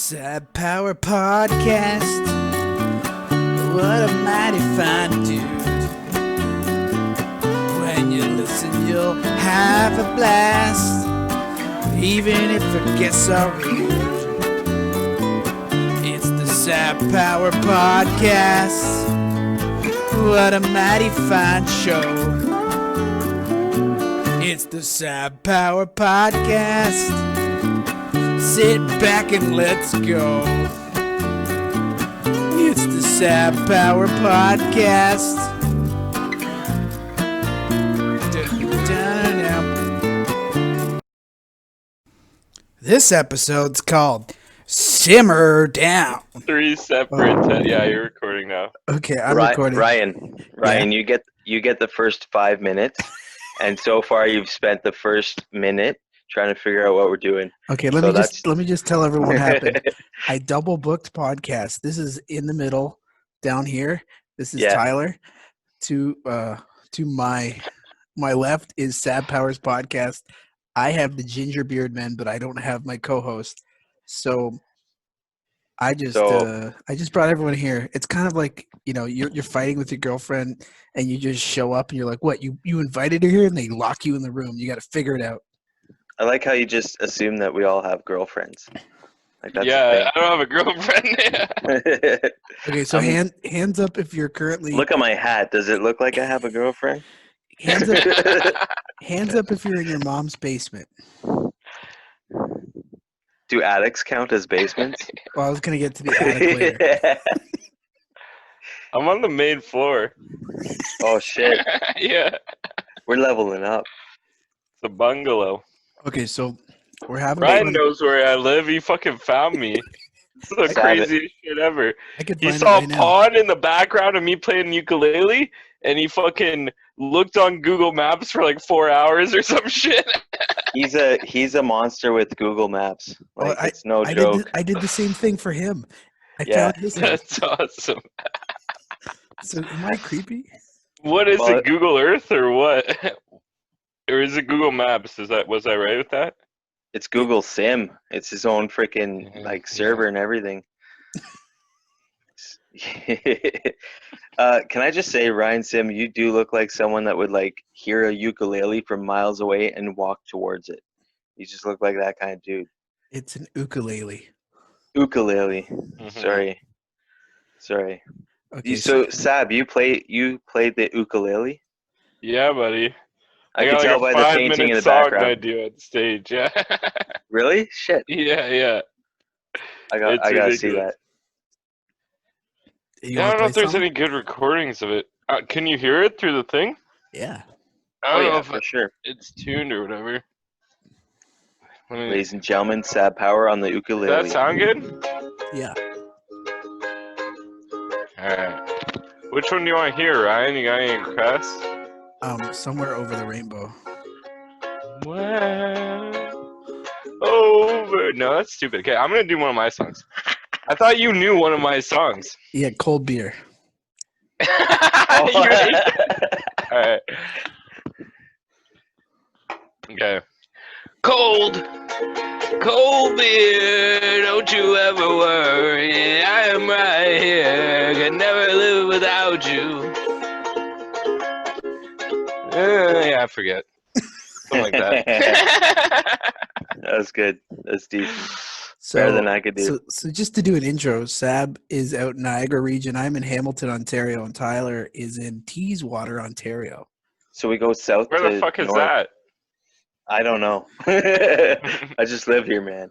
Sad Power Podcast. What a mighty fine dude. When you listen, you'll have a blast, even if it gets so rude. It's the Sad Power Podcast. What a mighty fine show. It's the Sad Power Podcast. Sit back and let's go. It's the Sad Power Podcast. This episode's called Simmer Down. 3 separate. Yeah, you're recording now. Okay, I'm recording. Ryan, yeah. you get the first 5 minutes, and so far you've spent the first minute trying to figure out what we're doing. Okay, let me just tell everyone what happened. I double booked podcast. This is in the middle down here. This is Tyler. To my left is Sad Powers Podcast. I have the Ginger Beard Men, but I don't have my co-host. So I just brought everyone here. It's kind of like, you know, you're fighting with your girlfriend and you just show up and you're like, what, you invited her here, and they lock you in the room. You got to figure it out. I like how you just assume that we all have girlfriends. Like that's I don't have a girlfriend. Okay, so hands up if you're currently... Look at my hat. Does it look like I have a girlfriend? Hands up if you're in your mom's basement. Do attics count as basements? Well, I was going to get to the attic later. I'm on the main floor. Oh, shit. Yeah. We're leveling up. It's a bungalow. Okay, so we're having... Ryan knows where I live. He fucking found me. It's the craziest shit ever. He saw a pond in the background of me playing ukulele, and he fucking looked on Google Maps for like 4 hours or some shit. He's a monster with Google Maps. Like, it's no joke. I did the same thing for him. Found his that's awesome. So am I creepy? What is it, Google Earth or what? Or is it Google Maps? Was I right with that? It's Google Sim. It's his own freaking server and everything. Can I just say, Ryan Sim, you do look like someone that would like hear a ukulele from miles away and walk towards it. You just look like that kind of dude. It's an ukulele. Ukulele. Mm-hmm. Sorry. Okay. So Sab, you played the ukulele? Yeah, buddy. I can tell by the painting in the background. I do at the stage, yeah. Really? Shit. Yeah. I gotta see that. I don't know if there's any good recordings of it. Can you hear it through the thing? Yeah. I don't know if for sure. It's tuned or whatever. Ladies and gentlemen, Sad Power on the ukulele. Does that sound good? Yeah. Alright. Which one do you want to hear, Ryan? You got any requests? Somewhere over the rainbow. No, that's stupid. Okay, I'm gonna do one of my songs. I thought you knew one of my songs. Yeah, cold beer. Alright. Okay. Cold beer, don't you ever worry. I am right here, can never live without you. Yeah, I forget. Something like that. That was good. That's decent. Better than I could do. So just to do an intro, Sab is out in Niagara region. I'm in Hamilton, Ontario, and Tyler is in Teeswater, Ontario. So we go south. Where the fuck is that? I don't know. I just live here, man.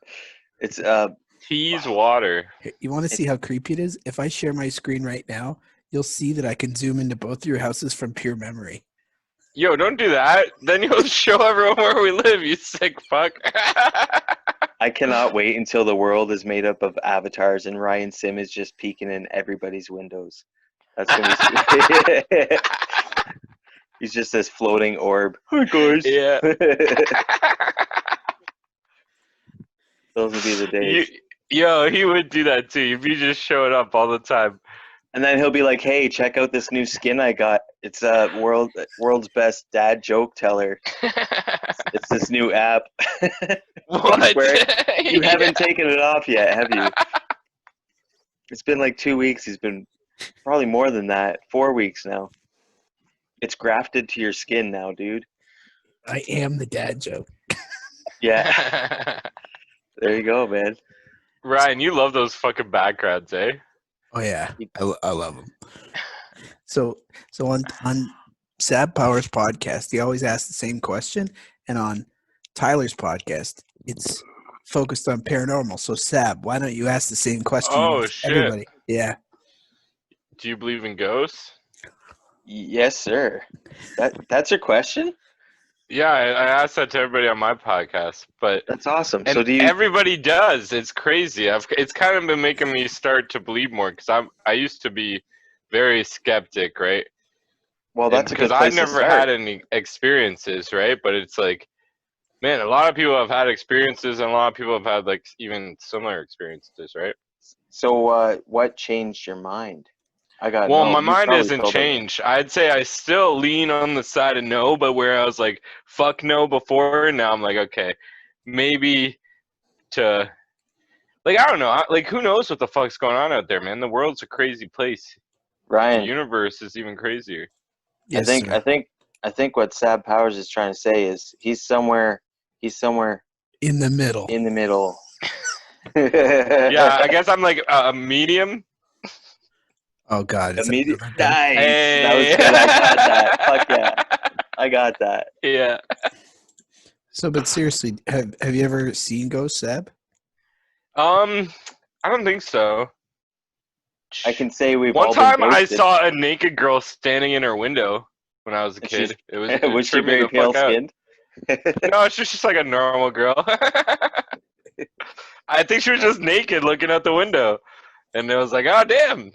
It's Teeswater. You want to see how creepy it is? If I share my screen right now, you'll see that I can zoom into both your houses from pure memory. Yo, don't do that. Then you'll show everyone where we live, you sick fuck. I cannot wait until the world is made up of avatars and Ryan Sim is just peeking in everybody's windows. That's gonna be He's just this floating orb. Hi guys. Yeah. Those would be the days. Yo, he would do that too if you just showed up all the time. And then he'll be like, hey, check out this new skin I got. It's world's best dad joke teller. It's this new app. What? You haven't taken it off yet, have you? It's been like 2 weeks. He's been probably more than that. 4 weeks now. It's grafted to your skin now, dude. I am the dad joke. Yeah. There you go, man. Ryan, you love those fucking backgrounds, eh? Oh yeah, I love them. So on Sab Power's podcast, he always asks the same question, and on Tyler's podcast, it's focused on paranormal. So Sab, why don't you ask the same question? Oh, to shit. everybody? Yeah. Do you believe in ghosts? Yes, sir. That's your question? Yeah, I asked that to everybody on my podcast, but That's awesome. and So do you? everybody does. It's crazy. It's kind of been making me start to believe more because I used to be very skeptic, right? Well, that's a good because I place to never start. had any experiences, right? But it's like, man, a lot of people have had experiences, and a lot of people have had like even similar experiences, right? So what changed your mind? I got Well, no. my You mind probably hasn't told them. changed. I'd say I still lean on the side of no, but where I was like, fuck no before, now I'm like, okay, maybe to, like, I don't know. Like, who knows what the fuck's going on out there, man? The world's a crazy place. The Ryan, universe is even crazier. Yes, I sir. think what Sab Powers is trying to say is he's somewhere In the middle. in the middle. Yeah, I guess I'm like a medium. Oh God, is that Immediate. another joke? Nice. Hey. That was good. I got that. Fuck yeah. I got that. Yeah. So, but seriously, have you ever seen ghosts, Sab? I don't think so. I can say we've One all been time I ghosted. saw a naked girl standing in her window when I was a And kid. It was was she tripped me very the pale fuck out. skinned? No, she was just like a normal girl. I think she was just naked looking out the window. And it was like, oh, damn.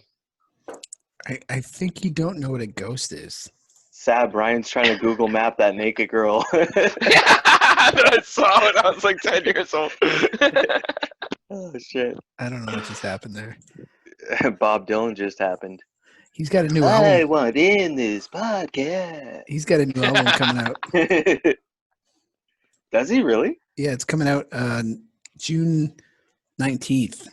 I think you don't know what a ghost is. Sab, Ryan's trying to Google map that naked girl. I saw it. I was like 10 years old. Oh shit. I don't know what just happened there. Bob Dylan just happened. He's got a new I album. want in this podcast. He's got a new album coming out. Does he really? Yeah, it's coming out June 19th.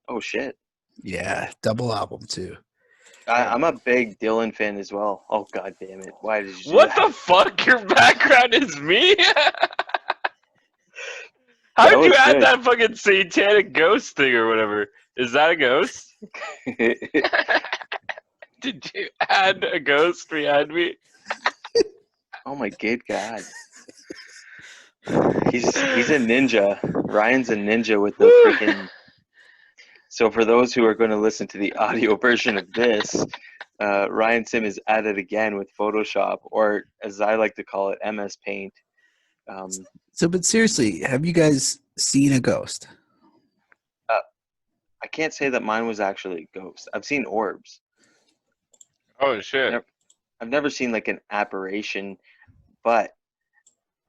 Oh shit. Yeah, double album too. I'm a big Dylan fan as well. Oh god damn it. Why did you do What that? the fuck? Your background is me? How did you was add good. that fucking satanic ghost thing or whatever? Is that a ghost? Did you add a ghost behind me? Oh my good god. He's a ninja. Ryan's a ninja with the freaking. So for those who are going to listen to the audio version of this, Ryan Sim is at it again with Photoshop, or as I like to call it, MS Paint. So, but seriously, have you guys seen a ghost? I can't say that mine was actually a ghost. I've seen orbs. Oh shit. Yep. I've never seen like an apparition, but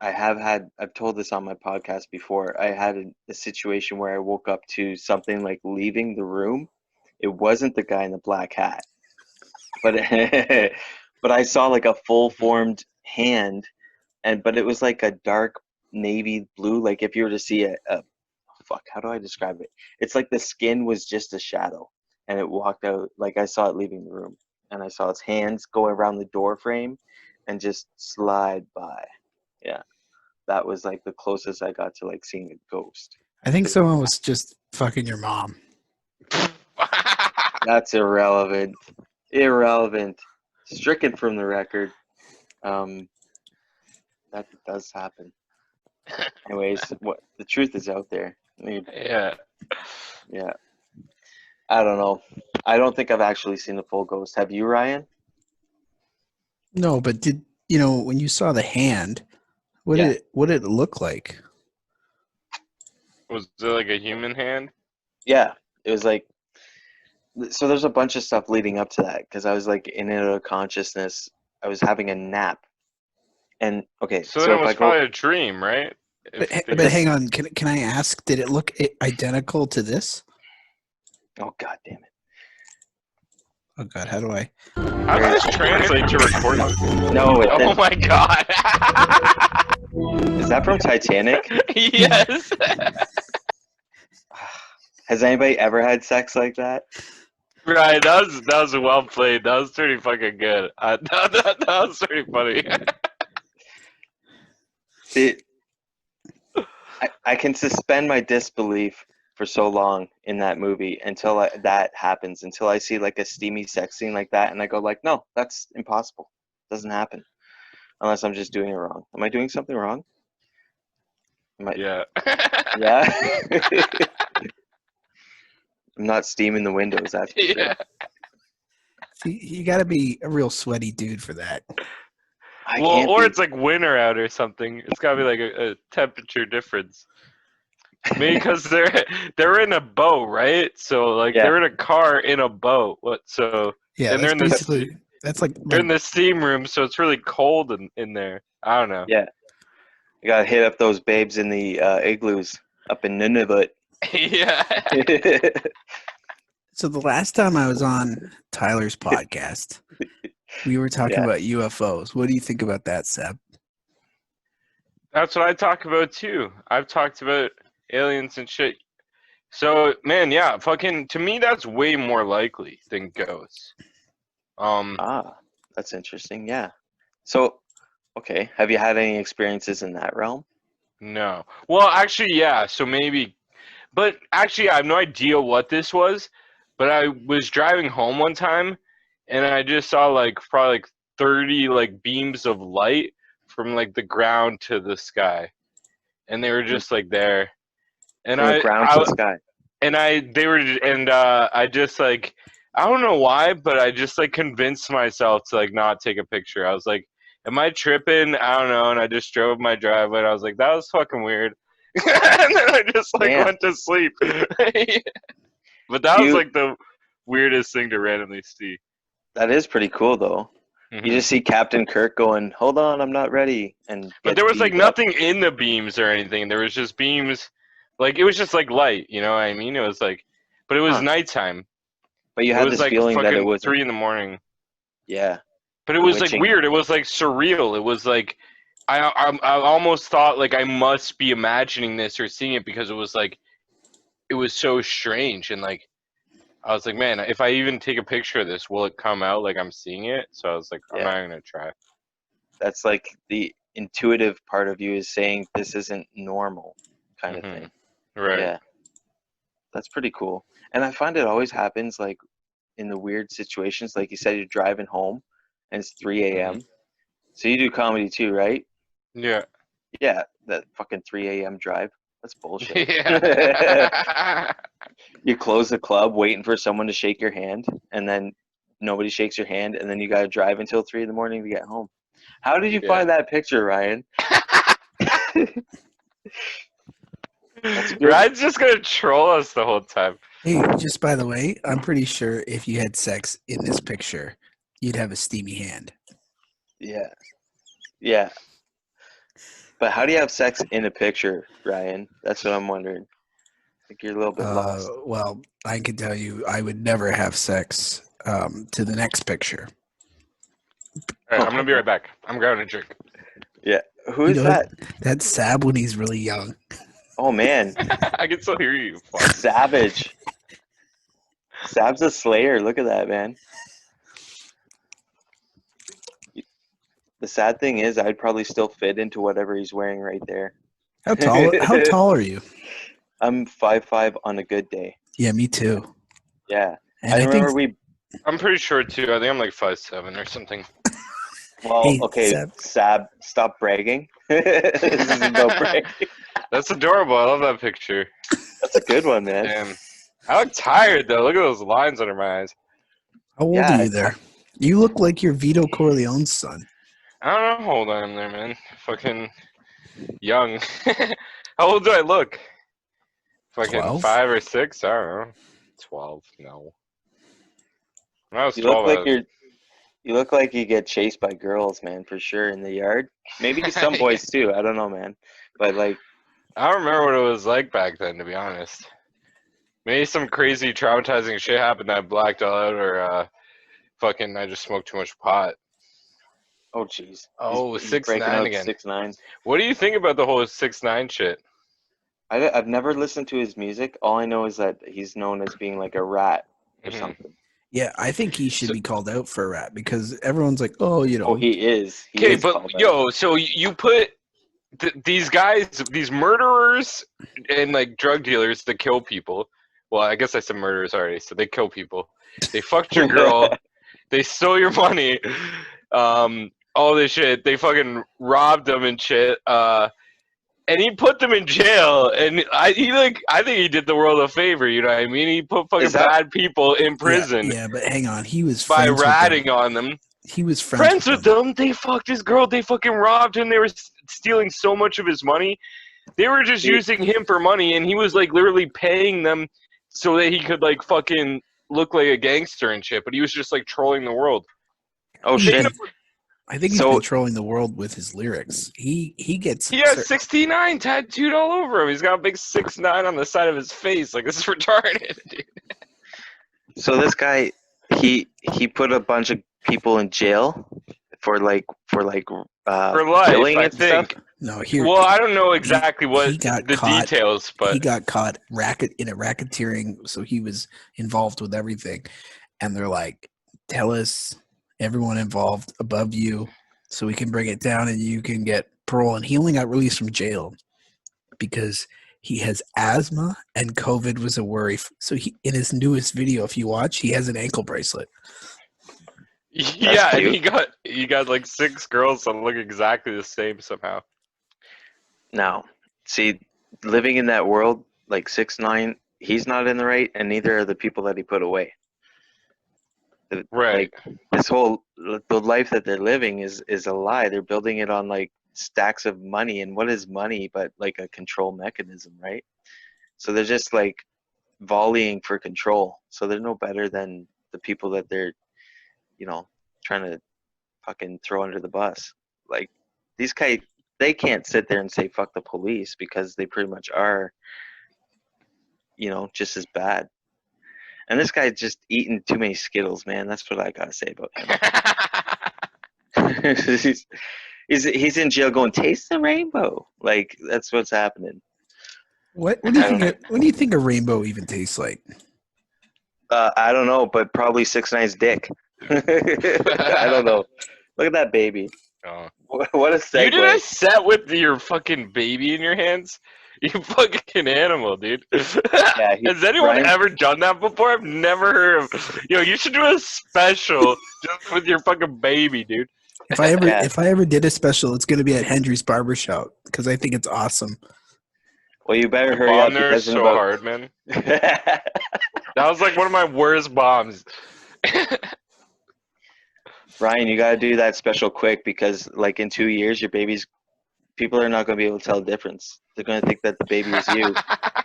I've told this on my podcast before. I had a situation where I woke up to something like leaving the room. It wasn't the guy in the black hat, but but I saw like a full formed hand, but it was like a dark navy blue. Like if you were to see fuck, how do I describe it? It's like the skin was just a shadow, and it walked out. Like I saw it leaving the room, and I saw its hands go around the door frame, and just slide by. Yeah, that was like the closest I got to like seeing a ghost. I think someone was just fucking your mom. That's irrelevant. Irrelevant. Stricken from the record. That does happen. Anyways, what the truth is out there. Yeah. Yeah. I don't know. I don't think I've actually seen a full ghost. Have you, Ryan? No, but did you know when you saw the hand? What did it look like? Was it like a human hand? Yeah, it was like. So there's a bunch of stuff leading up to that because I was like in and out of consciousness. I was having a nap, and okay. So then it if was I go, probably a dream, right? But hang on, can I ask? Did it look identical to this? oh god damn it! Oh God, how do I? How does this translate to recording? No, it Oh didn't. my god. Is that from Titanic? Yes. Has anybody ever had sex like that? Right, that was well played. That was pretty fucking good. That was pretty funny. I can suspend my disbelief for so long in that movie until that happens, until I see like a steamy sex scene like that, and I go like, no, that's impossible. Doesn't happen unless I'm just doing it wrong. Am I doing something wrong? Yeah. Yeah. I'm not steaming the windows. That's for sure. See, you got to be a real sweaty dude for that. Or it's like winter out or something. It's got to be like a temperature difference. Maybe because they're in a boat, right? So like they're in a car in a boat. So yeah, and they're in they're in the steam room, so it's really cold in there. I don't know. Yeah, you gotta hit up those babes in the igloos up in Nunavut. Yeah. So the last time I was on Tyler's podcast, we were talking about UFOs. What do you think about that, Seb? That's what I talk about too. I've talked about aliens and shit. So man, yeah, fucking to me that's way more likely than ghosts. That's interesting. Yeah. So, okay, have you had any experiences in that realm? No. Well, actually, yeah. So maybe, but actually, I have no idea what this was. But I was driving home one time, and I just saw like probably like 30 like beams of light from like the ground to the sky, and they were just like there. And From the ground to the sky. I just like I don't know why, but I just like convinced myself to like not take a picture. I was like, am I tripping? I don't know. And I just drove my driveway and I was like, that was fucking weird. And then I just like went to sleep. But that was like the weirdest thing to randomly see. That is pretty cool though. Mm-hmm. You just see Captain Kirk going, hold on, I'm not ready. But there was like nothing in the beams or anything. There was just beams. Like, it was just like light, you know what I mean? It was like, but it was nighttime. But you had this like feeling that it was 3 in the morning. Yeah. But it was like weird. It was like surreal. It was like, I almost thought like I must be imagining this or seeing it because it was like, it was so strange. And like, I was like, man, if I even take a picture of this, will it come out like I'm seeing it? So I was like, I'm not going to try. That's like the intuitive part of you is saying this isn't normal kind of thing. Right. Yeah. That's pretty cool. And I find it always happens like in the weird situations. Like you said, you're driving home and it's 3 a.m. So you do comedy too, right? Yeah. Yeah. That fucking 3 a.m. drive. That's bullshit. Yeah. You close the club waiting for someone to shake your hand and then nobody shakes your hand and then you got to drive until 3 in the morning to get home. How did you find that picture, Ryan? Ryan's just going to troll us the whole time. Hey, just by the way, I'm pretty sure if you had sex in this picture, you'd have a steamy hand. Yeah. Yeah. But how do you have sex in a picture, Ryan? That's what I'm wondering. I think you're a little bit lost. Well, I can tell you I would never have sex to the next picture. All right, I'm going to be right back. I'm grabbing a drink. Yeah. Who is that? That's Sab when he's really young. Oh, man. I can still hear you. Savage. Sab's a slayer. Look at that, man. The sad thing is I'd probably still fit into whatever he's wearing right there. How tall are you? I'm 5'5" on a good day. Yeah, me too. Yeah. And I'm pretty sure too. I think I'm like 5'7" or something. Well, hey, okay, Sab, stop bragging. This is about bragging. That's adorable. I love that picture. That's a good one, man. Damn. I look tired though. Look at those lines under my eyes. How old are you there? You look like you're Vito Corleone's son. I don't know how old I am there, man. Fucking young. How old do I look? Fucking 12? 5 or 6? I don't know. 12? No. When I was 12, you look like you get chased by girls, man, for sure, in the yard. Maybe some boys too. I don't know, man. But like, I don't remember what it was like back then, to be honest. Maybe some crazy traumatizing shit happened that I blacked out, or I just smoked too much pot. Oh, jeez. Oh, He's 6ix9ine breaking out again. 6ix9ine. What do you think about the whole 6ix9ine shit? I've never listened to his music. All I know is that he's known as being like a rat or Mhm. something. Yeah, I think he should be called out for a rat because everyone's like, oh, you know. Oh, he is. He Okay, is but called out. yo, so you put these guys, these murderers and like drug dealers that kill people. Well, I guess I said murderers already, so they kill people. They fucked your girl. They stole your money. All this shit. They fucking robbed them and shit. And he put them in jail. And I think he did the world a favor. You know what I mean? He put fucking bad people in prison. Yeah, but hang on. He was by friends ratting with them. on them. He was Friends with them. They fucked his girl. They fucking robbed him. They were stealing so much of his money. They were just using him for money, and he was like literally paying them so that he could like fucking look like a gangster and shit. But he was just like trolling the world. Oh shit! I think he's been trolling the world with his lyrics. He gets. He has 69 tattooed all over him. He's got a big 6ix9ine on the side of his face. Like, this is retarded, dude. So this guy, he put a bunch of people in jail for life, killing and stuff. No, well, I don't know exactly what the details, but he got caught in a racketeering, so he was involved with everything. And they're like, tell us everyone involved above you so we can bring it down and you can get parole. And he only got released from jail because he has asthma and COVID was a worry. So in his newest video, if you watch, he has an ankle bracelet. Yeah, and he got like 6 girls that look exactly the same somehow. Now, see, living in that world, like 6ix9ine, he's not in the right, and neither are the people that he put away. Right. Like, the life that they're living is a lie. They're building it on like stacks of money, and what is money but like a control mechanism, right? So they're just like volleying for control. So they're no better than the people that they're, trying to fucking throw under the bus. Like, these guys, they can't sit there and say fuck the police because they pretty much are, just as bad. And this guy's just eating too many Skittles, man. That's what I gotta say about him. he's in jail going, taste the rainbow. Like, that's what's happening. What do you think a rainbow even tastes like? I don't know, but probably 6ix9ine's dick. I don't know. Look at that baby. Oh. What a segue. You did a set with your fucking baby in your hands? You fucking animal, dude. Yeah, has anyone ever done that before? I've never heard of. Yo, you should do a special just with your fucking baby, dude. If I ever did a special, it's gonna be at Hendry's Barbershop because I think it's awesome. Well, you better hurry up. There is so hard, man. That was like one of my worst bombs. Ryan, you gotta do that special quick because, like, in 2 years, people are not gonna be able to tell the difference. They're gonna think that the baby is you.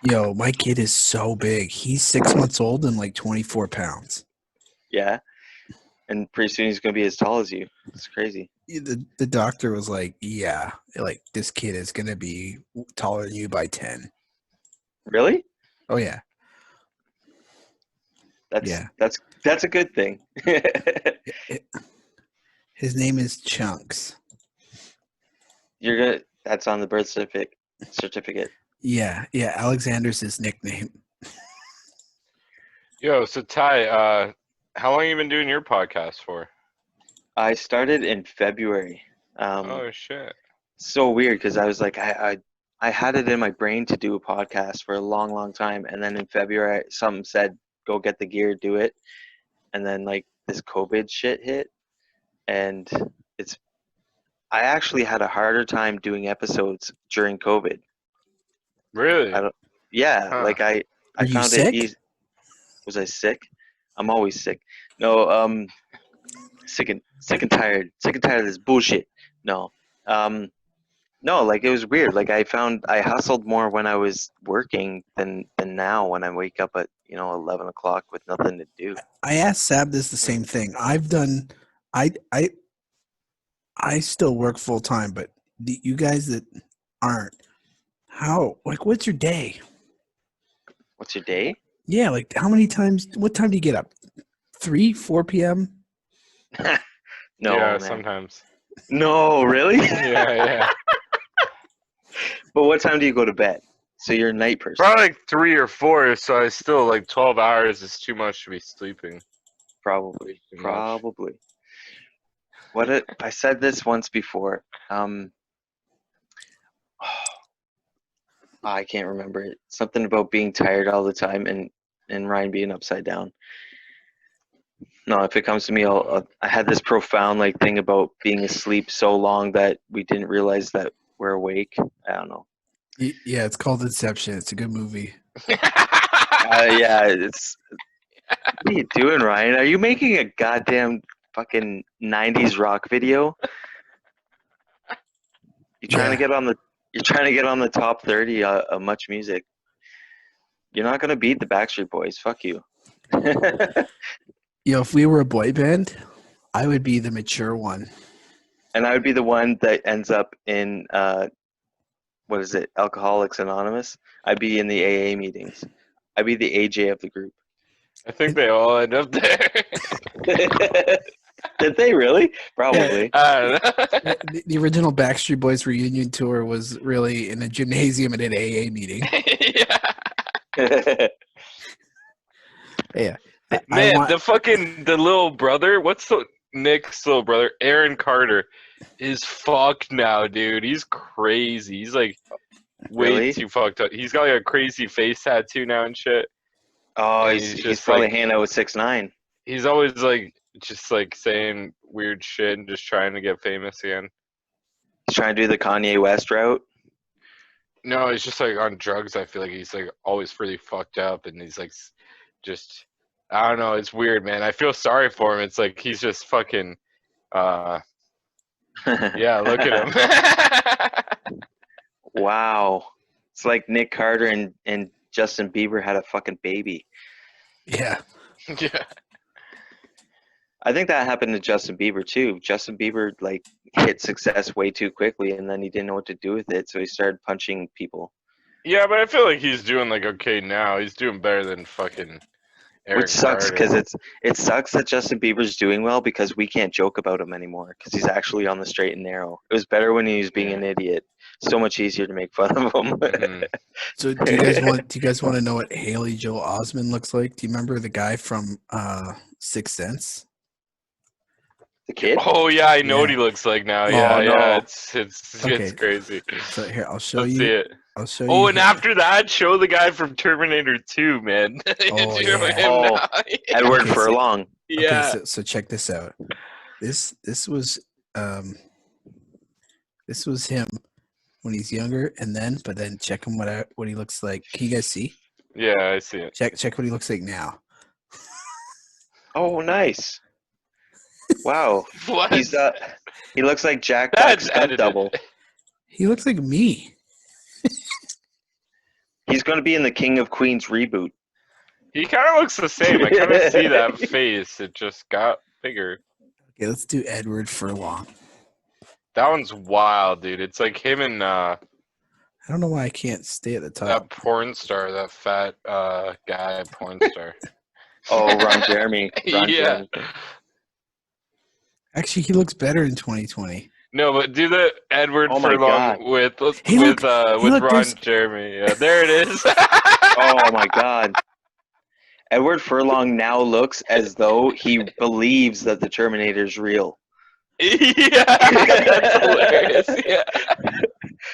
Yo, my kid is so big. He's 6 months old and like 24 pounds. Yeah, and pretty soon he's gonna be as tall as you. It's crazy. The doctor was like, "Yeah, like this kid is gonna be taller than you by 10." Really? Oh yeah. That's a good thing. His name is Chunks. That's on the birth certificate. Yeah. Alexander's his nickname. Yo, so Ty, how long have you been doing your podcast for? I started in February. Oh shit! So weird because I was like, I had it in my brain to do a podcast for a long, long time, and then in February, something said, "Go get the gear, do it," and then like this COVID shit hit, and I actually had a harder time doing episodes during COVID. Really? Like I found sick? it easy. Was I sick? I'm always sick. No, sick and tired of this bullshit. No, like it was weird. Like I hustled more when I was working than now when I wake up at 11 o'clock with nothing to do. I asked Sab this the same thing. I still work full time, but you guys that aren't, what's your day? What's your day? Yeah, like how many times? What time do you get up? 3, 4 p.m. No, yeah, man. sometimes. No, really? Yeah. But what time do you go to bed? So you're a night person. Probably like 3 or 4, so I still, like, 12 hours is too much to be sleeping. Probably. Too much. Probably. I said this once before. I can't remember it. Something about being tired all the time and Ryan being upside down. No, if it comes to me, I had this profound like thing about being asleep so long that we didn't realize that we're awake. I don't know. Yeah, it's called Inception. It's a good movie. Yeah, it's. What are you doing, Ryan? Are you making a goddamn fucking '90s rock video? You're trying to get on the. You're trying to get on the top 30 of Much Music. You're not gonna beat the Backstreet Boys. Fuck you. If we were a boy band, I would be the mature one. And I would be the one that ends up in what is it, Alcoholics Anonymous? I'd be in the AA meetings. I'd be the AJ of the group. I think they all end up there. Did they really? Probably. I don't know. The original Backstreet Boys reunion tour was really in a gymnasium at an AA meeting. Yeah. Yeah. Man, the little brother, Nick's little brother, Aaron Carter, is fucked now, dude. He's crazy. He's like way too fucked up. He's got like a crazy face tattoo now and shit. Oh, And he's probably hanging out with 6ix9ine. He's always like just like saying weird shit and just trying to get famous again. He's trying to do the Kanye West route. No, he's just like on drugs. I feel like he's like always pretty fucked up, and he's like just I don't know. It's weird, man. I feel sorry for him. It's like he's just fucking. Yeah, look at him. Wow, it's like Nick Carter and Justin Bieber had a fucking baby. Yeah. Yeah. I think that happened to Justin Bieber too. Justin Bieber like hit success way too quickly, and then he didn't know what to do with it, so he started punching people. Yeah, but I feel like he's doing like okay now. He's doing better than fucking Aaron Which sucks Carter. because it sucks that Justin Bieber's doing well because we can't joke about him anymore because he's actually on the straight and narrow. It was better when he was being an idiot. So much easier to make fun of him. Mhm. So do you guys want to know what Haley Joel Osment looks like? Do you remember the guy from Sixth Sense? The kid? Oh yeah, I know what he looks like now. Yeah, no. yeah, it's crazy. So here, I'll show Let's you. see it. I'll show you. Oh, and after that, show the guy from Terminator 2, man. Oh, You know yeah. him now. Edward Okay, so- Furlong. Yeah. Okay, so check this out. This was him when he's younger, but then check him what he looks like. Can you guys see? Yeah, I see it. Check what he looks like now. Oh, nice. Wow. What? He looks like Jack That's Black's stunt edited. double. He looks like me. He's going to be in the King of Queens reboot. He kind of looks the same. I kind of see that face. It just got bigger. Okay, let's do Edward Furlong. That one's wild, dude. It's like him and I don't know why I can't stay at the top. that porn star, that fat guy porn star. Oh, Ron Jeremy. Ron Yeah. Jeremy. Actually, he looks better in 2020. No, but do the Edward Oh my Furlong God. with look, Ron there's- Jeremy. Yeah, there it is. Oh, my God. Edward Furlong now looks as though he believes that the Terminator's real. Yeah, that's hilarious. Yeah.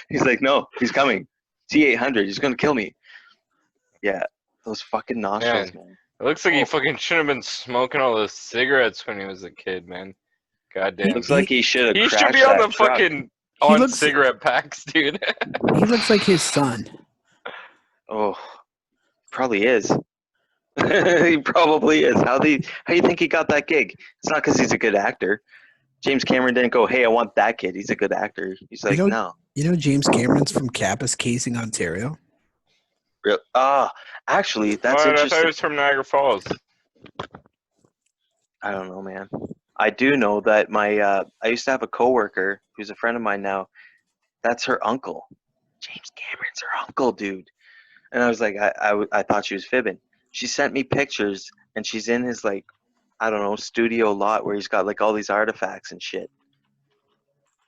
He's like, no, he's coming. T-800, he's going to kill me. Yeah, those fucking nostrils, man. It looks like he fucking should have been smoking all those cigarettes when he was a kid, man. Goddamn. Looks like he should have He crashed should be on that the truck. fucking He on looks- cigarette packs, dude. He looks like his son. Oh, probably is. He probably is. How do you think he got that gig? It's not because he's a good actor. James Cameron didn't go, hey, I want that kid. He's a good actor. He's like, no. You know James Cameron's from Kapuskasing, Ontario? Actually, that's I thought interesting. it was from Niagara Falls. I don't know, man. I do know that I used to have a coworker who's a friend of mine now. That's her uncle. James Cameron's her uncle, dude. And I was like, I thought she was fibbing. She sent me pictures, and she's in his like I don't know, studio lot where he's got like all these artifacts and shit.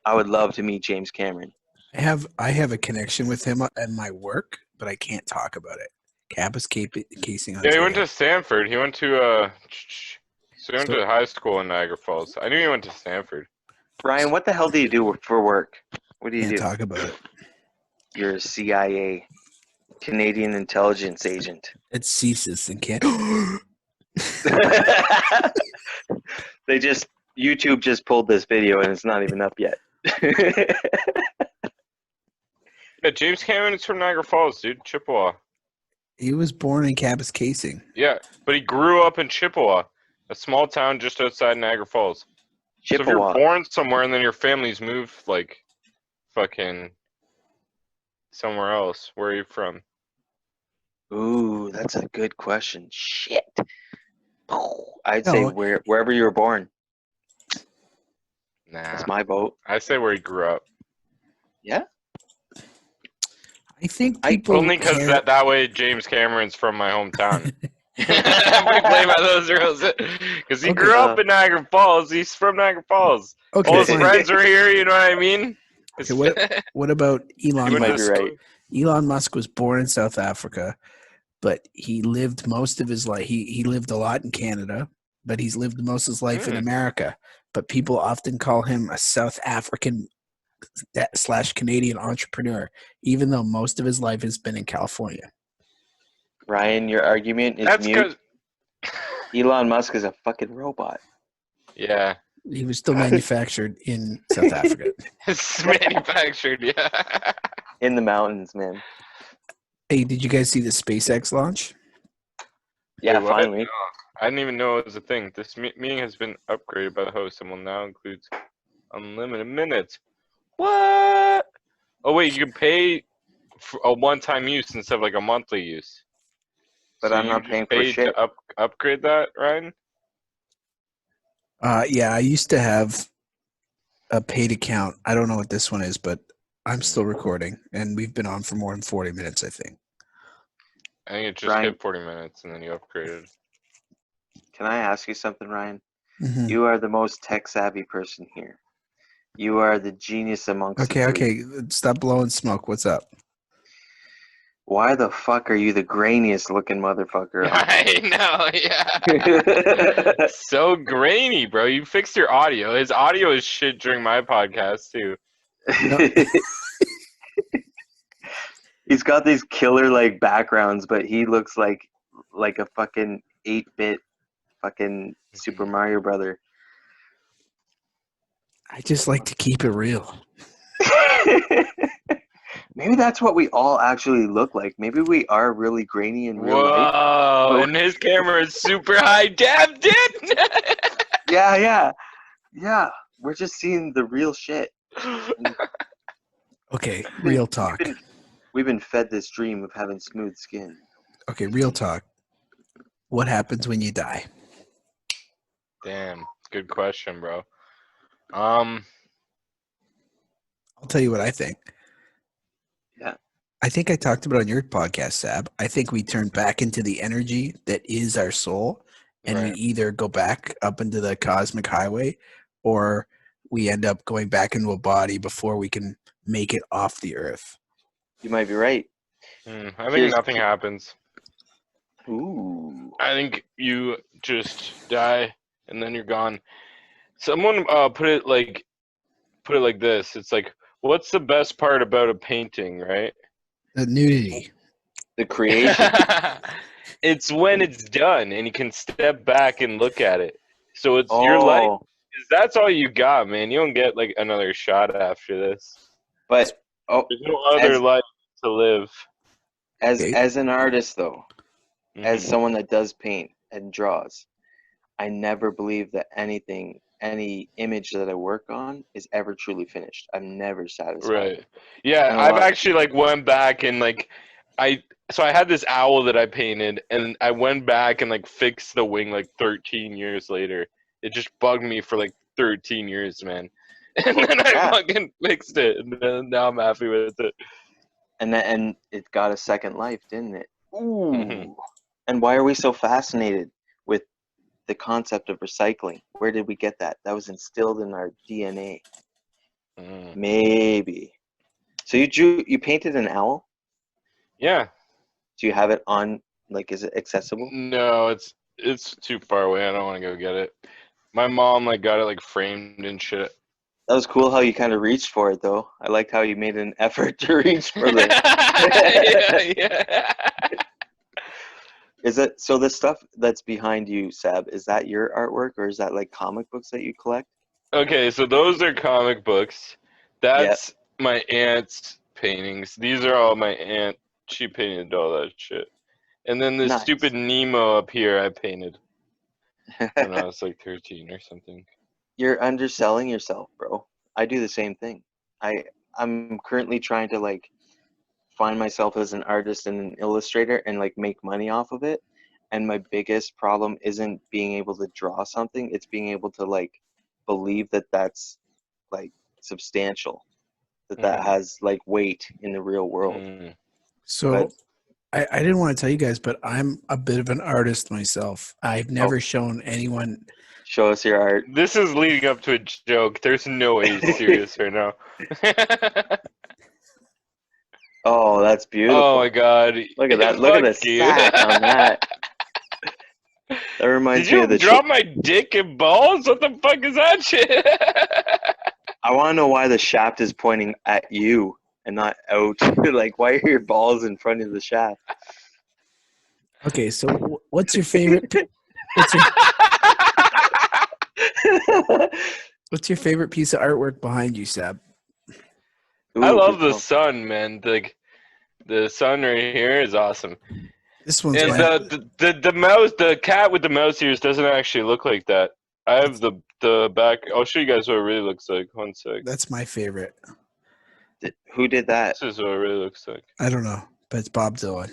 I would love to meet James Cameron. I have a connection with him at my work, but I can't talk about it. Campus casing. Yeah, he went Ontario. to Stanford. He went to high school in Niagara Falls. I knew he went to Stanford. Ryan, what the hell do you do for work? What do you Can't do? talk about it. You're a CIA, Canadian intelligence agent. It's CSIS and can't. YouTube just pulled this video and it's not even up yet. Yeah, James Cameron is from Niagara Falls, dude. Chippewa. He was born in Campus casing. Yeah, but he grew up in Chippewa, a small town just outside Niagara Falls. Chippewa. So if you're born somewhere and then your family's moved, like, fucking somewhere else, where are you from? Ooh, that's a good question. Shit. I'd say wherever you were born. Nah. That's my vote. I say where he grew up. Yeah? I think people Only because that way James Cameron's from my hometown. We play by those rules. Because he grew up in Niagara Falls. He's from Niagara Falls. Okay, all his fine. friends are here, you know what I mean? Okay, what about Elon You might Musk? be right. Elon Musk was born in South Africa, but he lived most of his life. He lived a lot in Canada, but he's lived most of his life in America. But people often call him a South African / Canadian entrepreneur, even though most of his life has been in California. Ryan, your argument is mute. Elon Musk is a fucking robot. Yeah. He was still manufactured in South Africa. It's manufactured, yeah. In the mountains, man. Hey, did you guys see the SpaceX launch? Yeah, Wait, finally. No, I didn't even know it was a thing. This meeting has been upgraded by the host and will now include unlimited minutes. What? Oh, wait, you can pay for a one-time use instead of like a monthly use. But so I'm not paying for shit. To upgrade that, Ryan? Yeah, I used to have a paid account. I don't know what this one is, but I'm still recording, and we've been on for more than 40 minutes, I think. I think it just hit 40 minutes, and then you upgraded. Can I ask you something, Ryan? Mm-hmm. You are the most tech-savvy person here. You are the genius amongst the three. Okay. Stop blowing smoke. What's up? Why the fuck are you the grainiest looking motherfucker? I know, yeah. So grainy, bro. You fixed your audio. His audio is shit during my podcast, too. He's got these killer like backgrounds, but he looks like a fucking 8-bit fucking Super Mario brother. I just like to keep it real. Maybe that's what we all actually look like. Maybe we are really grainy in real life. Whoa, and his camera is super high def, dude. Yeah. We're just seeing the real shit. Okay, real talk. We've been fed this dream of having smooth skin. Okay, real talk. What happens when you die? Damn, good question, bro. I'll tell you what I think. Yeah. I think I talked about it on your podcast, Sab. I think we turn back into the energy that is our soul, and we either go back up into the cosmic highway, or we end up going back into a body before we can make it off the earth. You might be right. I think nothing happens. Ooh. I think you just die and then you're gone. Someone put it like this. It's like, what's the best part about a painting, right? The nudity. The creation. It's when it's done and you can step back and look at it. So it's your life. That's all you got, man. You don't get like another shot after this. But there's no other life to live. As an artist, though, as someone that does paint and draws, I never believe that any image that I work on is ever truly finished. I'm never satisfied. Right. Yeah, I've actually like went back and like I had this owl that I painted and I went back and like fixed the wing like 13 years later. It just bugged me for like 13 years, man. And then I fucking fixed it and now I'm happy with it. And it got a second life, didn't it? Ooh. And why are we so fascinated with the concept of recycling. Where did we get that? That was instilled in our DNA. Maybe. So you painted an owl? Yeah. Do you have it on, like, is it accessible? No, it's too far away. I don't want to go get it. My mom like got it like framed and shit. That was cool how you kind of reached for it, though. I liked how you made an effort to reach for the. Yeah. Is it so? The stuff that's behind you, Sab, is that your artwork, or is that like comic books that you collect? Okay, so those are comic books. That's my aunt's paintings. These are all my aunt. She painted all that shit. And then this Nice. stupid Nemo up here I painted when I was like 13 or something. You're underselling yourself, bro. I do the same thing. I'm currently trying to like find myself as an artist and an illustrator and like make money off of it. And my biggest problem isn't being able to draw something, it's being able to like believe that that's like substantial, that has like weight in the real world. So I didn't want to tell you guys, but I'm a bit of an artist myself. I've never shown anyone. Show us your art. This is leading up to a joke. There's no way he's serious right now. Oh, that's beautiful. Oh my god. Look at that. Look at the sack on that. That reminds me of the. Did you drop my dick and balls? What the fuck is that shit? I want to know why the shaft is pointing at you and not out. Like, why are your balls in front of the shaft? Okay, so what's your favorite? What's your favorite piece of artwork behind you, Sab? Ooh, I love the sun, man. The sun right here is awesome. This one's and the mouse, the cat with the mouse ears doesn't actually look like that. I have the back. I'll show you guys what it really looks like. One sec. That's my favorite. Who did that? This is what it really looks like. I don't know, but it's Bob Dylan.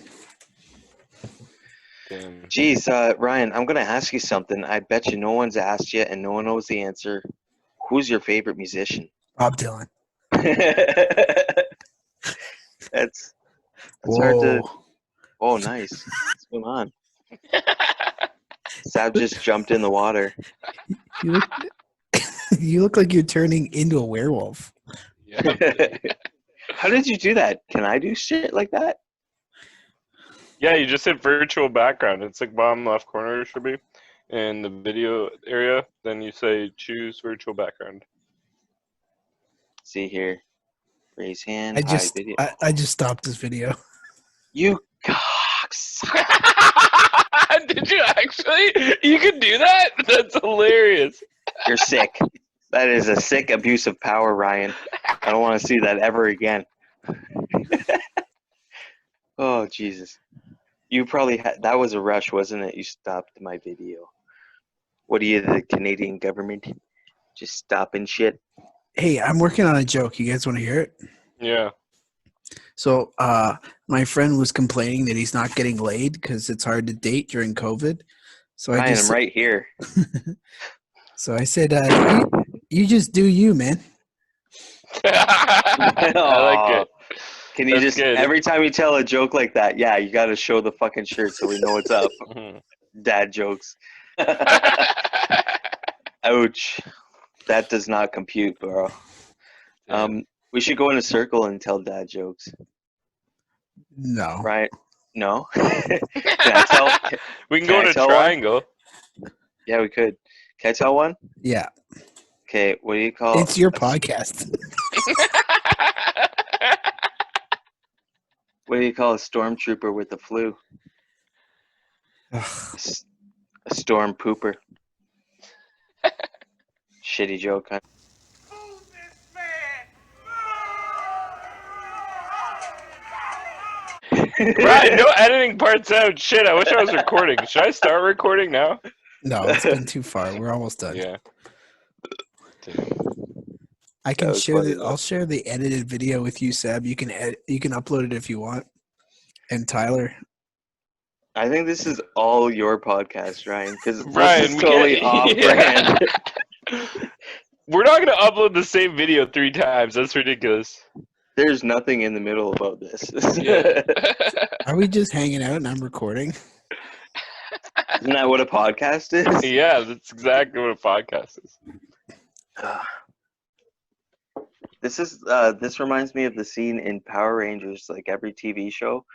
Damn. Jeez, Ryan, I'm gonna ask you something. I bet you no one's asked you, and no one knows the answer. Who's your favorite musician? Bob Dylan. That's Whoa. hard to. Oh, nice. What's going on? Sab just jumped in the water. You look like you're turning into a werewolf. Yeah. How did you do that? Can I do shit like that? Yeah, you just hit virtual background. It's like bottom left corner it should be. In the video area, then you say choose virtual background. See here. Raise hand. I just stopped this video. You cocks. Did you actually? You can do that? That's hilarious. You're sick. That is a sick abuse of power, Ryan. I don't want to see that ever again. Oh, Jesus. You probably had, that was a rush, wasn't it? You stopped my video. What are you, the Canadian government? Just stopping shit? Hey, I'm working on a joke. You guys want to hear it? Yeah. So, my friend was complaining that he's not getting laid because it's hard to date during COVID. So Ryan, I'm right here. So I said, you just do you, man. I like it. Can you That's just, good. every time you tell a joke like that, yeah, you got to show the fucking shirt so we know what's up. Dad jokes. Ouch. That does not compute, bro. We should go in a circle and tell dad jokes. No. Right? No? Can I tell? We can go in a triangle. Yeah, we could. Can I tell one? Yeah. Okay, what do you call? It's your podcast. What do you call a stormtrooper with the flu? A storm pooper. Shitty joke, huh? Right, no editing parts out. Shit, I wish I was recording. Should I start recording now? No, it's been too far. We're almost done. Yeah. I can share funny, I'll share the edited video with you, Seb. You can upload it if you want. And Tyler. I think this is all your podcast, Ryan, because Ryan, this is totally off-brand. We're not going to upload the same video 3 times. That's ridiculous. There's nothing in the middle about this. Yeah. Are we just hanging out and I'm recording? Isn't that what a podcast is? Yeah, that's exactly what a podcast is. This reminds me of the scene in Power Rangers, like every TV show,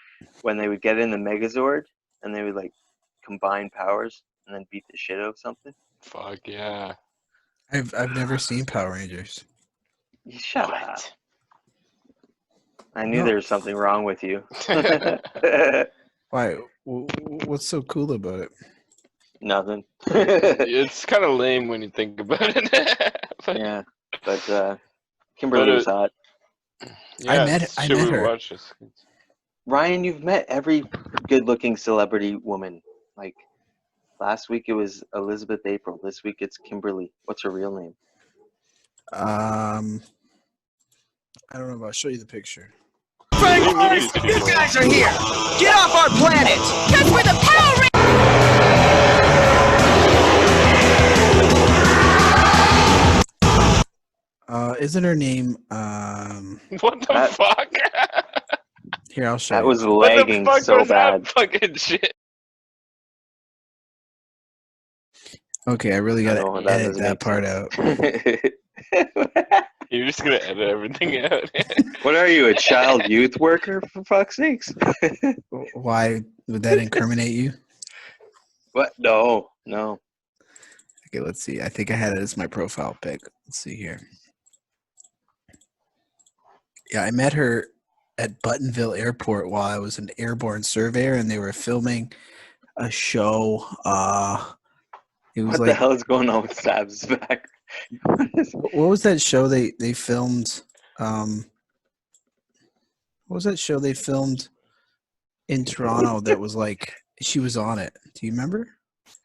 when they would get in the Megazord and they would like combine powers and then beat the shit out of something. Fuck yeah. I've never seen Power Rangers. You shut up. What? I knew No. there was something wrong with you. Why? What's so cool about it? Nothing. It's kind of lame when you think about it. But, Yeah, but Kimberly was hot. yeah, I met should we her. watch this? Ryan, you've met every good-looking celebrity woman. Like last week it was Elizabeth April. This week it's Kimberly. What's her real name? I don't know, but I'll show you the picture. Frank, you guys are here! Get off our planet! Because we're the Power Rangers! Isn't her name? What the fuck? Here, I'll show That you. was What the lagging fuck so was bad. that fucking shit? Okay, I really I gotta don't know, that edit doesn't that make part sense. out. You're just gonna edit everything out. What are you, a child youth worker, for fuck's sakes? Why would that incriminate you? What? No. Okay, let's see. I think I had it as my profile pic. Let's see here. Yeah, I met her at Buttonville Airport while I was an airborne surveyor, and they were filming a show. It was What the hell is going on with Sab's back? what was that show they filmed? What was that show they filmed in Toronto that was like she was on it? Do you remember?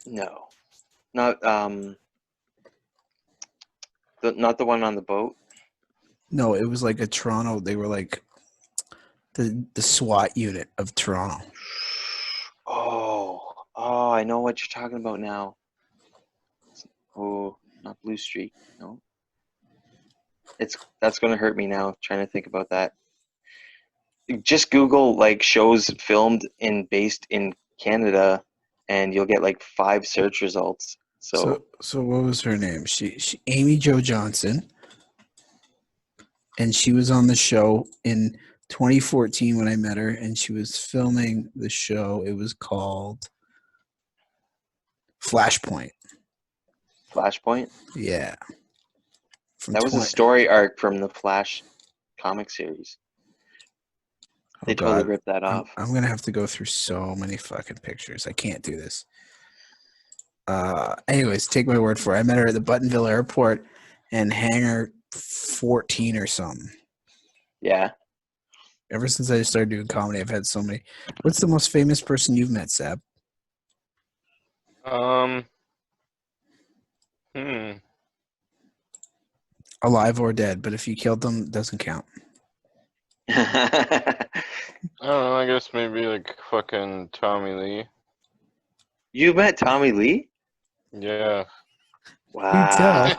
No. Not not the one on the boat. No, it was like a Toronto. They were like the SWAT unit of Toronto. Oh, I know what you're talking about now. Oh, not Blue Streak. No. That's gonna hurt me now trying to think about that. Just Google like shows filmed based in Canada, and you'll get like 5 search results. So what was her name? She Amy Jo Johnson, and she was on the show in 2014 when I met her, and she was filming the show. It was called Flashpoint. Flashpoint? Yeah. That was a story arc from the Flash comic series. They totally ripped that off. I'm gonna have to go through so many fucking pictures. I can't do this. Anyways, take my word for it. I met her at the Buttonville Airport and Hangar 14 or something. Yeah. Ever since I started doing comedy, I've had so many. What's the most famous person you've met, Sab? Alive or dead, but if you killed them, it doesn't count. I don't know, I guess maybe like fucking Tommy Lee. You met Tommy Lee? Yeah. Wow.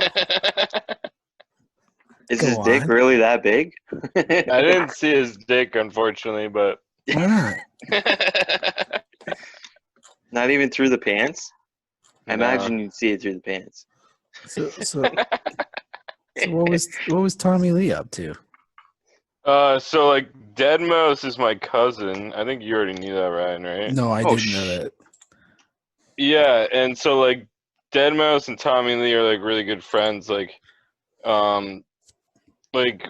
Is his dick really that big? I didn't see his dick, unfortunately, but. Why not? Not even through the pants? I No. imagine you'd see it through the pants. So what was Tommy Lee up to? So like Deadmau5 is my cousin. I think you already knew that, Ryan, right? No, I didn't know that. Yeah, and so like Deadmau5 and Tommy Lee are like really good friends. Like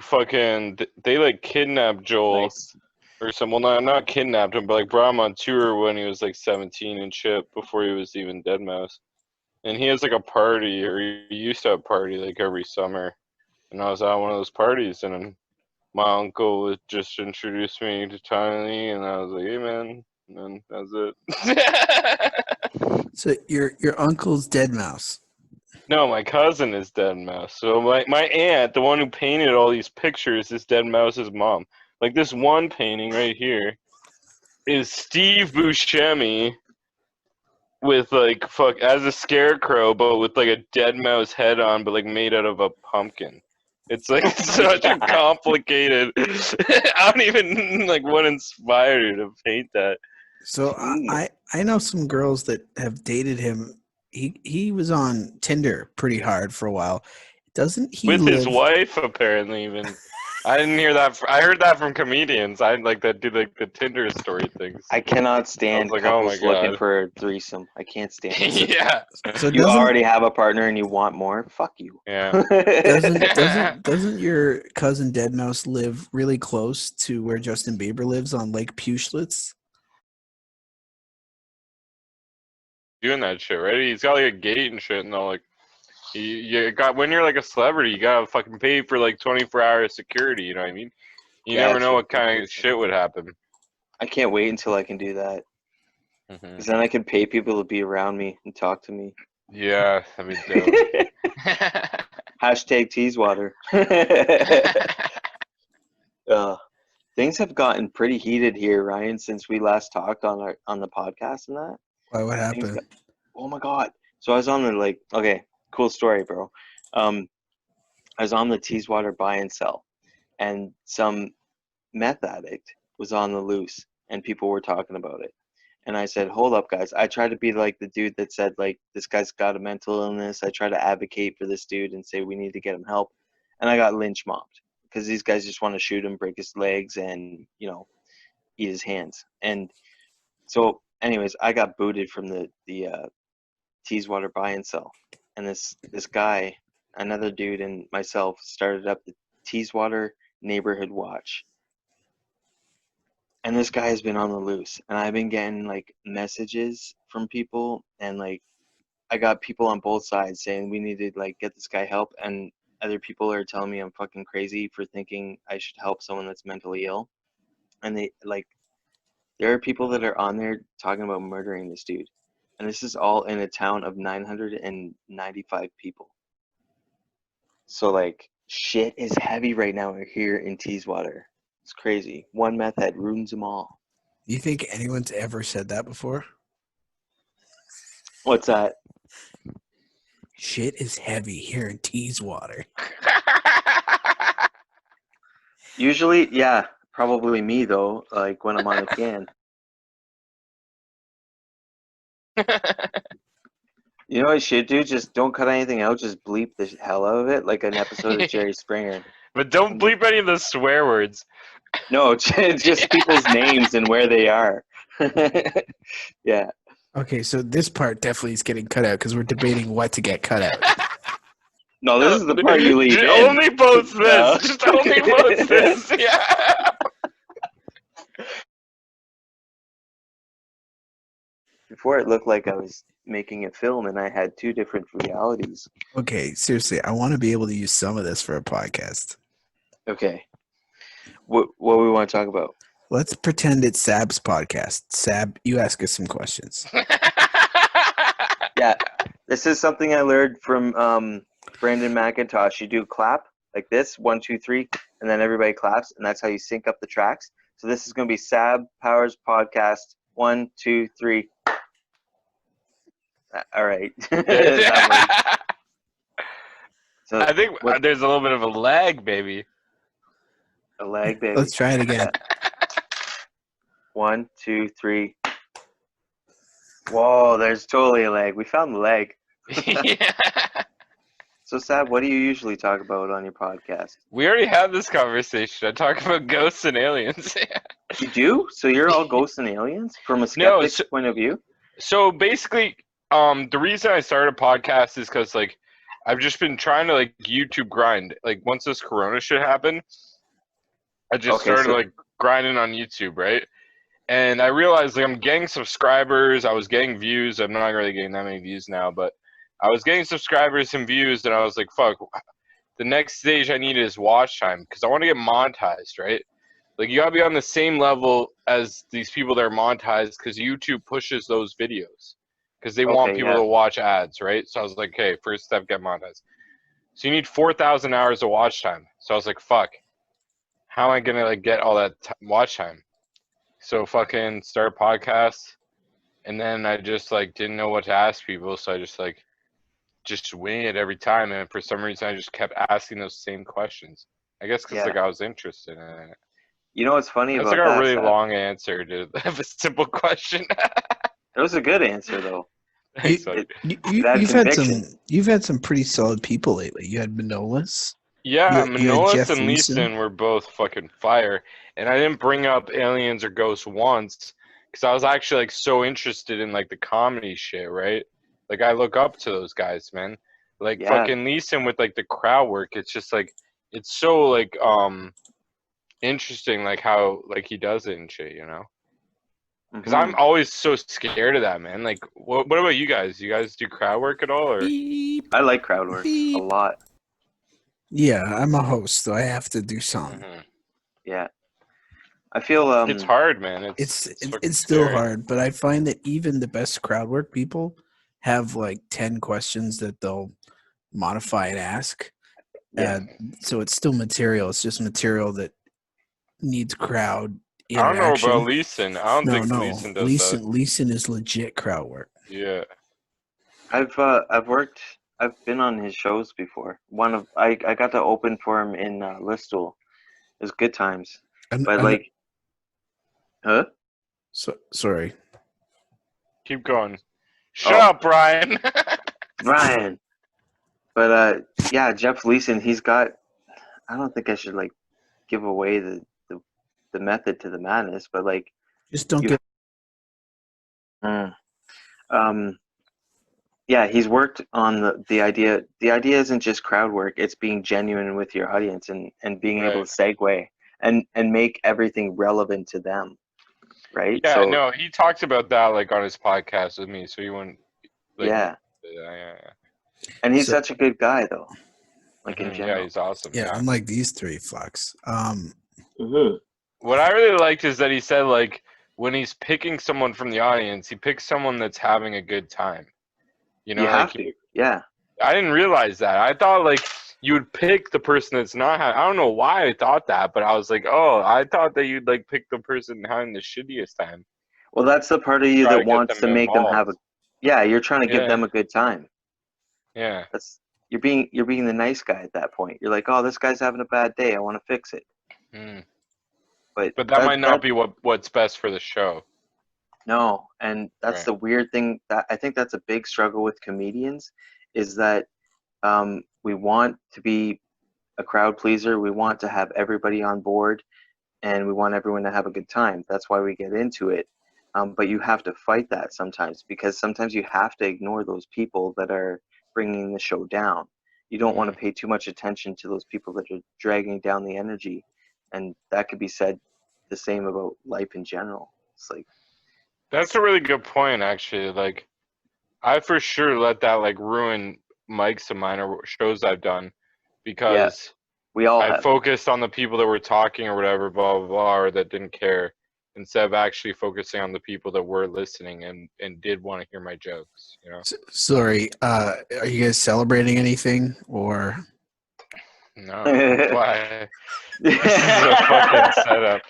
fucking, they like kidnapped Joel Nice. or something. Well, not kidnapped him, but like brought him on tour when he was like 17 and shit, before he was even Deadmau5. And he has like a party, or he used to have a party like every summer. And I was at one of those parties, and my uncle would just introduce me to Tommy Lee, and I was like, "Hey, man," and then that's it. So your uncle's Deadmau5. No, my cousin is Deadmau5. So my aunt, the one who painted all these pictures, is Deadmau5's mom. Like this one painting right here is Steve Buscemi with like as a scarecrow, but with like a Deadmau5 head on, but like made out of a pumpkin. It's like such a complicated. I don't even like what inspired you to paint that. So I know some girls that have dated him. He was on Tinder pretty hard for a while. Doesn't he With his live? wife, apparently, even. I didn't hear that. I heard that from comedians. I like that do like the Tinder story things. I cannot stand like, oh my couples looking God. for a threesome. I can't stand it. Yeah. So You already have a partner and you want more? Fuck you. Yeah. doesn't your cousin Deadmau5 live really close to where Justin Bieber lives on Lake Puschlitz? Doing that shit, right? He's got like a gate and shit, and all like. You got when you're like a celebrity, you gotta fucking pay for like 24-hour security. You know what I mean? You Yeah, never it's know what kind ridiculous. of shit would happen. I can't wait until I can do that. Because then I can pay people to be around me and talk to me. Yeah, I mean, dope. Hashtag Teasewater. Things have gotten pretty heated here, Ryan, since we last talked on the podcast and that. Why? What happened? Oh my God. So I was on the okay, cool story, bro. I was on the Teasewater buy and sell, and some meth addict was on the loose, and people were talking about it. And I said, hold up, guys. I tried to be like the dude that said, like, this guy's got a mental illness. I try to advocate for this dude and say we need to get him help. And I got lynch mobbed because these guys just want to shoot him, break his legs, and, eat his hands. And so, anyways, I got booted from the Teasewater buy and sell. And this guy, another dude, and myself started up the Teasewater Neighborhood Watch. And this guy has been on the loose, and I've been getting like messages from people, and like I got people on both sides saying we need to like get this guy help, and other people are telling me I'm fucking crazy for thinking I should help someone that's mentally ill. And there are people that are on there talking about murdering this dude, and this is all in a town of 995 people. So like shit is heavy right now here in Teasewater. It's crazy. One meth head ruins them all. You think anyone's ever said that before? What's that? Shit is heavy here in Teasewater. Usually, yeah, probably me though, like when I'm on the can. You know what I should do? Just don't cut anything out, just bleep the hell out of it, like an episode of Jerry Springer. But don't bleep any of the swear words. No, just people's names and where they are. Yeah. Okay, so this part definitely is getting cut out because we're debating what to get cut out. No, this is the part you leave in. Only post this. No. Just only post this. Yeah. Before it looked like I was making a film and I had two different realities. Okay, seriously, I want to be able to use some of this for a podcast. Okay. What we want to talk about? Let's pretend it's Sab's podcast. Sab, you ask us some questions. Yeah. This is something I learned from Brandon McIntosh. You do clap like this, 1, 2, 3, and then everybody claps, and that's how you sync up the tracks. So this is going to be Sab Powers podcast. 1, 2, 3. All right. So I think there's a little bit of a lag, baby. a leg, baby. Let's try it again. 1, 2, 3. Whoa, there's totally a leg. We found the leg. Yeah. So, Sab, what do you usually talk about on your podcast? We already had this conversation. I talk about ghosts and aliens. You do? So you're all ghosts and aliens from a skeptic's point of view? So basically, the reason I started a podcast is because like I've just been trying to like YouTube grind. Like once this Corona shit happened, I just started like grinding on YouTube, right? And I realized like I'm getting subscribers, I was getting views. I'm not really getting that many views now, but I was getting subscribers and views, and I was like, fuck, the next stage I need is watch time because I want to get monetized, right? Like you gotta be on the same level as these people that are monetized because YouTube pushes those videos because they want people to watch ads, right? So I was like, okay, first step, get monetized. So you need 4,000 hours of watch time. So I was like, fuck, how am I gonna like get all that watch time? So fucking start a podcast, and then I just like didn't know what to ask people, so I just wing it every time, and for some reason I just kept asking those same questions. I guess because like I was interested in it. You know what's funny That's about like that? a really Seth? long answer to have a simple question. It was a good answer though. Thanks, buddy. That You've had conviction. some pretty solid people lately. You had Manolis. Yeah, you had Jeff Manolis and Leeson. Leeson were both fucking fire, and I didn't bring up aliens or ghosts once because I was actually like so interested in like the comedy shit, right? Like I look up to those guys, man. Like Yeah. fucking Leeson with like the crowd work. It's just like it's so like interesting, like how like he does it and shit, you know? Because I'm always so scared of that, man. Like, what about you guys? You guys do crowd work at all, or? Beep, I like crowd work beep. a lot. Yeah, I'm a host, so I have to do something. Mhm. Yeah. I feel It's hard, man. It's fucking still scary. hard, but I find that even the best crowd work people have like 10 questions that they'll modify and ask. Yeah. So it's still material. It's just material that needs crowd I don't know interaction. about Leeson. I don't think Leeson does that. Leeson is legit crowd work. Yeah. I've been on his shows before. I got to open for him in Listowel. It was good times. Huh? Sorry. Keep going. Shut up, Brian. Brian. But yeah, Jeff Leeson, he's got. I don't think I should like give away the method to the madness, but like just don't get. Yeah, he's worked on the idea. The idea isn't just crowd work; it's being genuine with your audience and being able to segue and make everything relevant to them, right? Yeah, so, no, he talks about that like on his podcast with me, so you wouldn't. Like, yeah. Yeah. And he's such a good guy, though. Like in general. Yeah, he's awesome. Yeah, unlike these three fucks. What I really liked is that he said like when he's picking someone from the audience, he picks someone that's having a good time. You know, you have to. Yeah. I didn't realize that. I thought like you would pick the person that's not having. I don't know why I thought that, but I was like, oh, I thought that you'd like pick the person having the shittiest time. Well, that's the part of you that wants to make them have a. Yeah, you're trying to give them a good time. Yeah. You're being the nice guy at that point. You're like, oh, this guy's having a bad day. I want to fix it. But that might not be what's best for the show. No, and that's the weird thing. That I think that's a big struggle with comedians is that we want to be a crowd pleaser. We want to have everybody on board, and we want everyone to have a good time. That's why we get into it. But you have to fight that sometimes because sometimes you have to ignore those people that are bringing the show down. You don't want to pay too much attention to those people that are dragging down the energy, and that could be said the same about life in general. It's like that's a really good point, actually. Like, I for sure let that like ruin mics of mine or shows I've done because we all I focused on the people that were talking or whatever, blah blah blah, or that didn't care, instead of actually focusing on the people that were listening and did want to hear my jokes. You know. Sorry, are you guys celebrating anything or? No. Why? This is a fucking setup.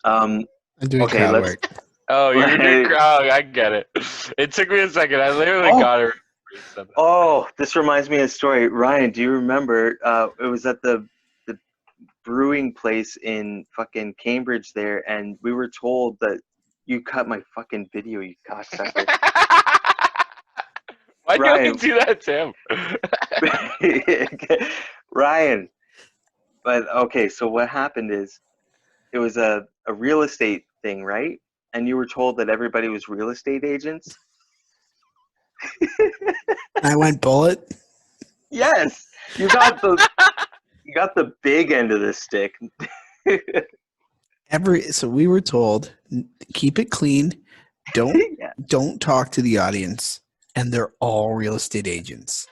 I'm doing crowd work. Oh, you're doing crowd. I get it. It took me a second. I literally got it. Oh, this reminds me of a story. Ryan, do you remember? It was at the brewing place in fucking Cambridge there, and we were told that you cut my fucking video, you cocksucker. Why don't you do that, Tim? Ryan. But okay, so what happened is it was a real estate thing, right? And you were told that everybody was real estate agents. I went bullet. Yes, you got the big end of the stick. So we were told, keep it clean, don't talk to the audience, and they're all real estate agents.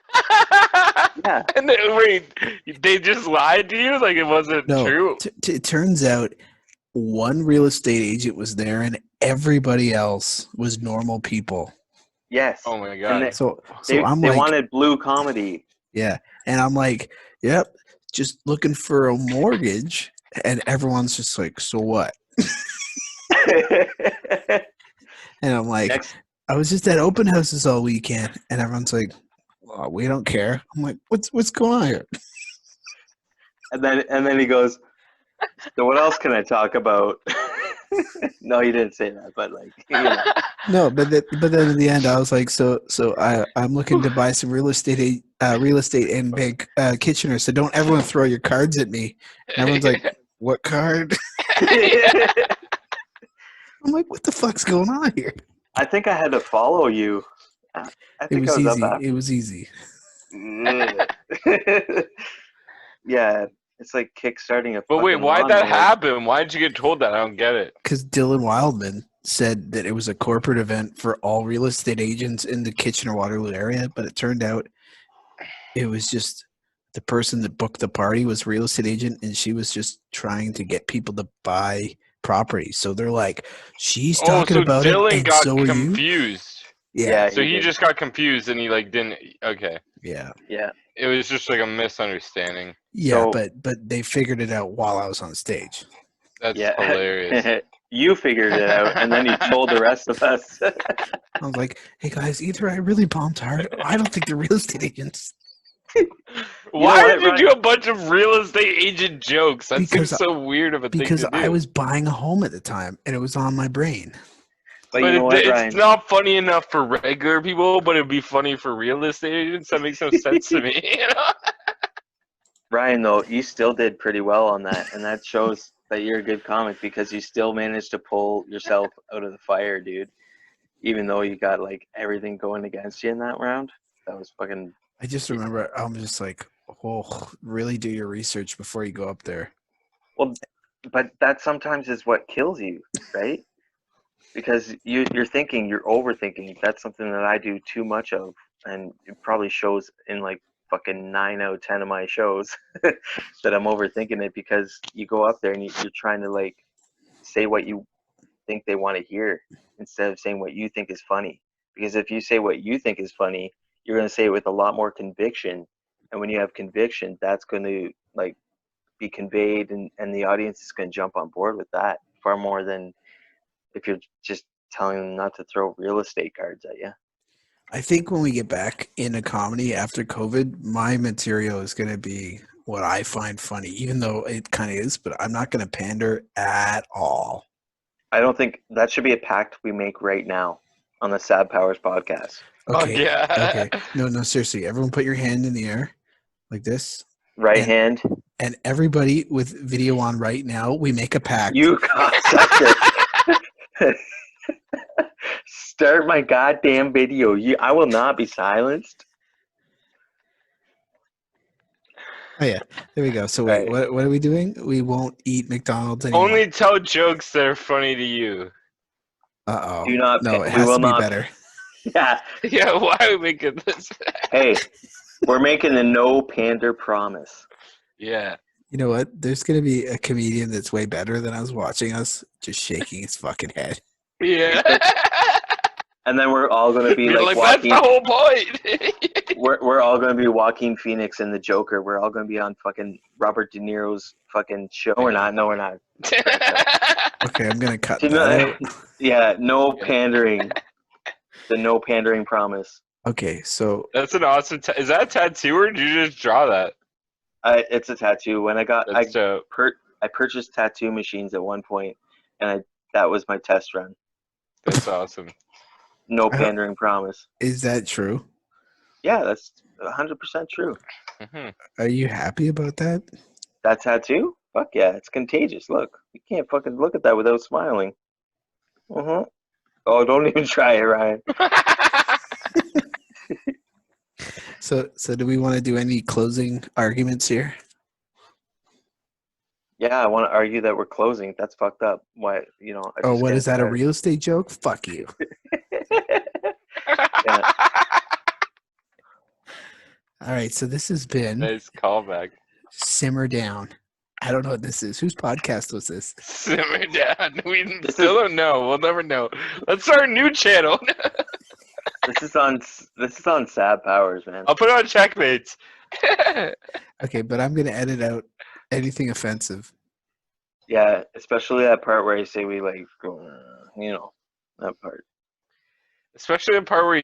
Yeah. And they just lied to you? Like it wasn't true? It turns out one real estate agent was there, and everybody else was normal people. Yes. Oh my god. They wanted blue comedy. Yeah, and I'm like, yep, just looking for a mortgage, and everyone's just like, so what? And I'm like, I was just at open houses all weekend, and everyone's like, well, we don't care. I'm like, what's going on here? And then he goes, so what else can I talk about? No, he didn't say that, but like, you know. No, but then in the end, I was like, I'm looking to buy some real estate in Bank Kitchener. So don't everyone throw your cards at me. And everyone's like, what card? I'm like, what the fuck's going on here? I think I had to follow you. I think It was I was easy. up after. It was easy. Yeah, it's like kickstarting a. But wait, fucking why'd that lawnmower. happen? Why did you get told that? I don't get it. Because Dylan Wildman said that it was a corporate event for all real estate agents in the Kitchener-Waterloo area, but it turned out it was just the person that booked the party was a real estate agent, and she was just trying to get people to buy property. So they're like, she's talking about Dylan it, and got so are you? confused. Yeah. So he did. just got confused, and he like didn't. Okay. Yeah. It was just like a misunderstanding. Yeah, So- but they figured it out while I was on stage. That's hilarious. You figured it out, and then you told the rest of us. I was like, hey guys, either I really bombed hard or I don't think they're real estate agents. Why what, did you Ryan? do a bunch of real estate agent jokes? That Because seems so weird of a thing Because to do. I was buying a home at the time and it was on my brain. But you know what, it's Ryan? not funny enough for regular people, but it'd be funny for real estate agents. That makes no sense to me. You know? Ryan, though, you still did pretty well on that, and that shows that you're a good comic because you still managed to pull yourself out of the fire, dude. Even though you got like everything going against you in that round, that was fucking. I just remember I'm just like, oh, really do your research before you go up there. Well, but that sometimes is what kills you, right? Because you're thinking, you're overthinking. That's something that I do too much of, and it probably shows in like fucking 9 out of 10 of my shows that I'm overthinking it because you go up there and you're trying to like say what you think they want to hear instead of saying what you think is funny. Because if you say what you think is funny, you're going to say it with a lot more conviction, and when you have conviction, that's going to like be conveyed, and the audience is going to jump on board with that far more than if you're just telling them not to throw real estate cards at you. I think when we get back into comedy after COVID, my material is going to be what I find funny, even though it kind of is, but I'm not going to pander at all. I don't think that should be a pact we make right now on the Sad Powers podcast. Okay. Yeah. Okay. No, seriously. Everyone put your hand in the air like this. Right hand. And everybody with video on right now, we make a pact. You cocksucker. Start my goddamn video. I will not be silenced. Oh, yeah. There we go. So wait, Right. what are we doing? We won't eat McDonald's anymore. Only tell jokes that are funny to you. Uh-oh. Do not. No, it we has will to be not. better. Yeah. Yeah, why are we making this? Hey, we're making a no pander promise. Yeah. You know what? There's going to be a comedian that's way better than us watching us, just shaking his fucking head. Yeah. And then we're all going to be You're like that's Joaquin. the whole point. We're all going to be Joaquin Phoenix and the Joker. We're all going to be on fucking Robert De Niro's fucking show. No, we're not. No, we're not. Okay, I'm going to cut Do that not- out. Yeah, no pandering. The no pandering promise. Okay, so That's an awesome. Is that a tattoo or did you just draw that? It's a tattoo. When I That's dope. purchased tattoo machines at one point, and that was my test run. That's awesome. No pandering promise. is that true? Yeah, that's 100% true. Mm-hmm. Are you happy about that? That tattoo? Fuck yeah, it's contagious. Look, you can't fucking look at that without smiling. Uh-huh. Oh, don't even try it, Ryan. So do we want to do any closing arguments here? Yeah, I want to argue that we're closing. That's fucked up. Why, Oh, what is that, a real estate joke? Fuck you. Yeah. All right, so this has been Nice callback. Simmer Down. I don't know what this is. Whose podcast was this? Simmer down. We still don't know. We'll never know. Let's start a new channel. This is on Sad Powers, man. I'll put it on Checkmates. Okay, but I'm going to edit out anything offensive. Yeah, especially that part where I say we like, that part. Especially the part where you...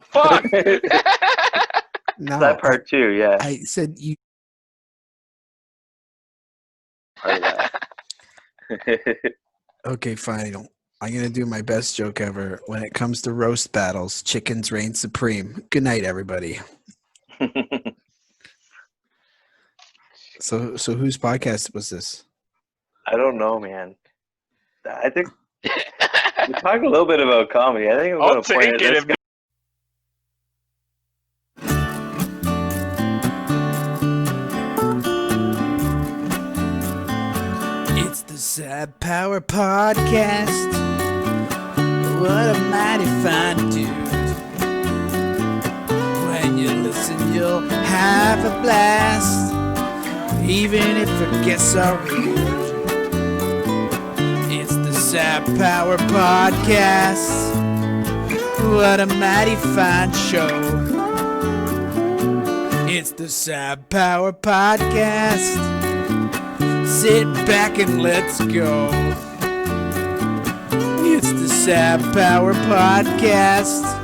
Fuck! No, that part too, yeah. I said you. Part of that. Okay, fine. I'm gonna do my best joke ever. When it comes to roast battles, chickens reign supreme. Good night, everybody. So whose podcast was this? I don't know, man. I think we talked a little bit about comedy. I think I'm I'll going to point at take it this if guy. It's the Sad Power Podcast. What a mighty fine dude. When you listen, you'll have a blast, even if it gets so rude. It's the Sad Power Podcast. What a mighty fine show. It's the Sad Power Podcast. Sit back and let's go. It's the Sad Power Podcast.